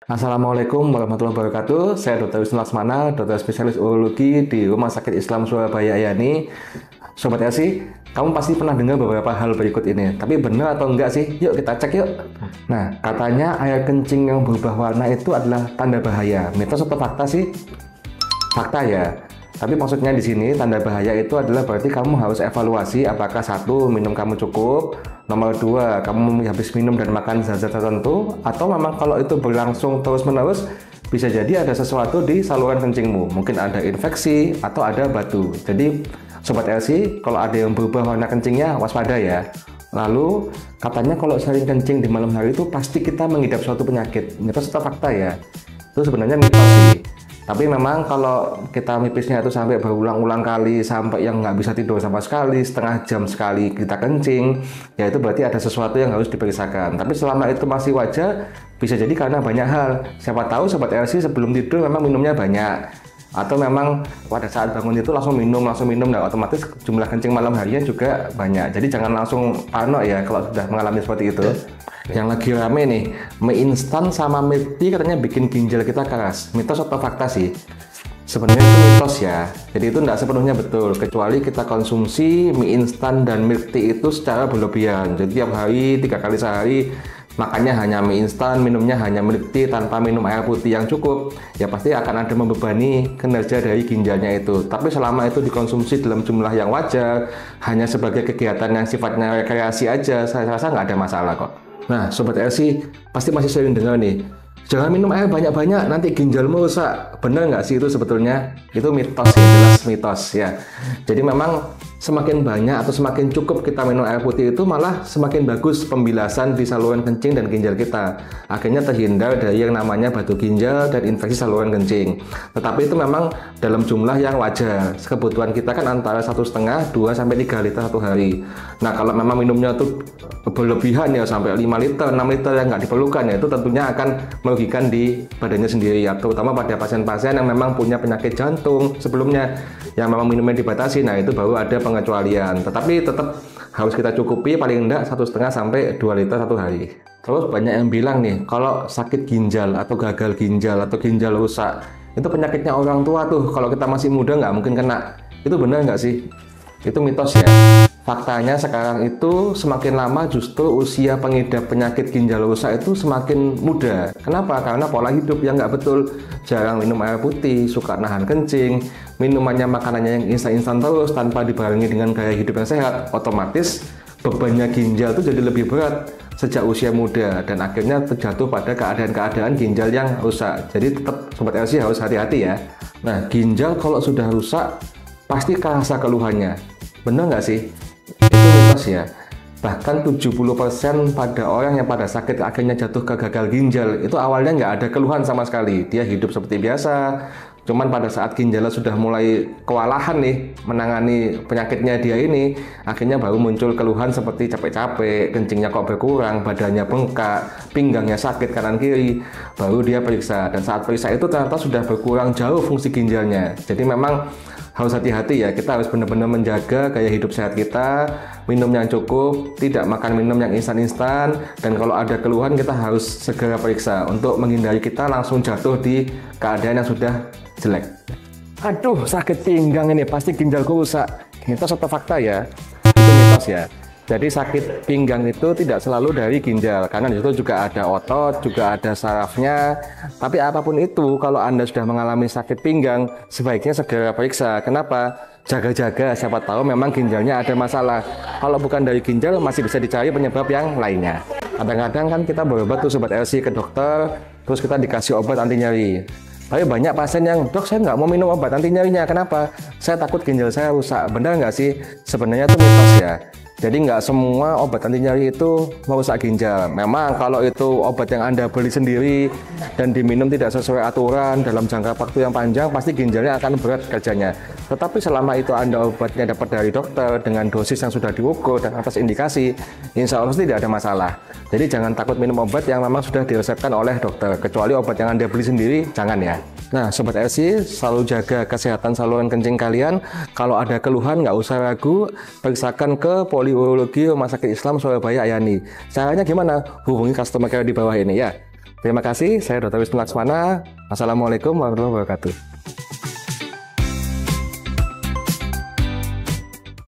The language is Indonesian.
Assalamualaikum warahmatullahi wabarakatuh. Saya Dr. Wisnu Laksmana, dokter spesialis urologi di Rumah Sakit Islam Surabaya Ayani. Sobat LC, kamu pasti pernah dengar beberapa hal berikut ini. Tapi benar atau enggak sih? Yuk kita cek yuk. Nah, katanya air kencing yang berubah warna itu adalah tanda bahaya. Mitos atau fakta sih? Fakta ya. Tapi maksudnya di sini tanda bahaya itu adalah berarti kamu harus evaluasi apakah satu, minum kamu cukup, nomor dua, kamu habis minum dan makan zat-zat tertentu, atau memang kalau itu berlangsung terus-menerus bisa jadi ada sesuatu di saluran kencingmu, mungkin ada infeksi atau ada batu. Jadi Sobat LC, kalau ada yang berubah warna kencingnya waspada ya. Lalu katanya kalau sering kencing di malam hari itu pasti kita mengidap suatu penyakit. Mitos atau fakta ya? Itu sebenarnya mitos sih. Tapi memang kalau kita mipisnya itu sampai berulang-ulang kali, sampai yang nggak bisa tidur sama sekali, setengah jam sekali kita kencing, ya itu berarti ada sesuatu yang harus diperiksakan. Tapi selama itu masih wajar, bisa jadi karena banyak hal. Siapa tahu Sobat LC sebelum tidur memang minumnya banyak. Atau memang pada saat bangun itu langsung minum, dan otomatis jumlah kencing malam harinya juga banyak. Jadi jangan langsung parno ya kalau sudah mengalami seperti itu. Yang lagi rame nih, mie instan sama milk tea katanya bikin ginjal kita keras. Mitos atau fakta sih? Sebenarnya itu mitos ya. Jadi itu tidak sepenuhnya betul, kecuali kita konsumsi mie instan dan milk tea itu secara berlebihan. Jadi tiap hari, 3 kali sehari makannya hanya mie instan, minumnya hanya milk tea tanpa minum air putih yang cukup, ya pasti akan ada membebani kinerja dari ginjalnya itu. Tapi selama itu dikonsumsi dalam jumlah yang wajar, hanya sebagai kegiatan yang sifatnya rekreasi aja, saya rasa nggak ada masalah kok. Nah, Sobat LC pasti masih sering dengar nih, jangan minum air banyak-banyak, nanti ginjalmu rusak. Benar nggak sih itu sebetulnya? Itu mitos ya, jelas mitos ya. Jadi memang semakin banyak atau semakin cukup kita minum air putih itu malah semakin bagus pembilasan di saluran kencing dan ginjal kita. Akhirnya terhindar dari yang namanya batu ginjal dan infeksi saluran kencing. Tetapi itu memang dalam jumlah yang wajar. Kebutuhan kita kan antara 1,5 2 sampai 3 liter satu hari. Nah, kalau memang minumnya tuh berlebihan ya sampai 5 liter, 6 liter yang nggak diperlukan ya itu tentunya akan merugikan di badannya sendiri ya, terutama pada pasien-pasien yang memang punya penyakit jantung sebelumnya yang memang minumnya dibatasi. Nah, itu baru ada pengecualian, tetapi tetap harus kita cukupi paling enggak 1,5 sampai 2 liter satu hari. Terus banyak yang bilang nih, kalau sakit ginjal atau gagal ginjal atau ginjal rusak itu penyakitnya orang tua tuh, kalau kita masih muda nggak mungkin kena. Itu benar nggak sih? Itu mitos ya. Faktanya sekarang itu semakin lama justru usia pengidap penyakit ginjal rusak itu semakin muda. Kenapa? Karena pola hidup yang nggak betul. Jarang minum air putih, suka nahan kencing, minumannya makanannya yang instan-instan terus tanpa dibarengi dengan gaya hidup yang sehat. Otomatis bebannya ginjal itu jadi lebih berat sejak usia muda dan akhirnya terjatuh pada keadaan-keadaan ginjal yang rusak. Jadi tetap Sobat LC harus hati-hati ya. Nah, ginjal kalau sudah rusak pasti kerasa keluhannya. Benar nggak sih? Itu mitos ya. Bahkan 70% pada orang yang pada sakit akhirnya jatuh ke gagal ginjal itu awalnya nggak ada keluhan sama sekali. Dia hidup seperti biasa. Cuman pada saat ginjalnya sudah mulai kewalahan nih menangani penyakitnya dia ini, akhirnya baru muncul keluhan seperti capek-capek, kencingnya kok berkurang, badannya bengkak, pinggangnya sakit kanan kiri. Baru dia periksa dan saat periksa itu ternyata sudah berkurang jauh fungsi ginjalnya. Jadi memang harus hati-hati ya, kita harus benar-benar menjaga gaya hidup sehat kita, minum yang cukup, tidak makan minum yang instan-instan, dan kalau ada keluhan kita harus segera periksa untuk menghindari kita langsung jatuh di keadaan yang sudah jelek. Aduh, sakit pinggang ini, pasti ginjalku rusak. Mitos atau fakta ya? Itu mitos ya. Jadi sakit pinggang itu tidak selalu dari ginjal, karena di situ juga ada otot, juga ada sarafnya. Tapi apapun itu, kalau Anda sudah mengalami sakit pinggang, sebaiknya segera periksa. Kenapa? Jaga-jaga, siapa tahu memang ginjalnya ada masalah. Kalau bukan dari ginjal, masih bisa dicari penyebab yang lainnya. Kadang-kadang kan kita berobat tuh Sobat LC ke dokter, terus kita dikasih obat anti nyeri. Tapi banyak pasien yang, dok saya nggak mau minum obat anti nyerinya, kenapa? Saya takut ginjal saya rusak. Benar nggak sih? Sebenarnya itu mitos ya. Jadi nggak semua obat anti nyeri itu merusak ginjal. Memang kalau itu obat yang Anda beli sendiri dan diminum tidak sesuai aturan dalam jangka waktu yang panjang, pasti ginjalnya akan berat kerjanya. Tetapi selama itu Anda obatnya dapat dari dokter dengan dosis yang sudah diukur dan atas indikasi, insya Allah tidak ada masalah. Jadi jangan takut minum obat yang memang sudah diresepkan oleh dokter. Kecuali obat yang Anda beli sendiri, jangan ya. Nah, Sobat LC, selalu jaga kesehatan saluran kencing kalian. Kalau ada keluhan, nggak usah ragu, periksakan ke Poliurologi Rumah Sakit Islam Surabaya Ayani. Caranya gimana? Hubungi customer care di bawah ini ya. Terima kasih, saya Dr. Wisnu Laksmana. Assalamualaikum warahmatullahi wabarakatuh.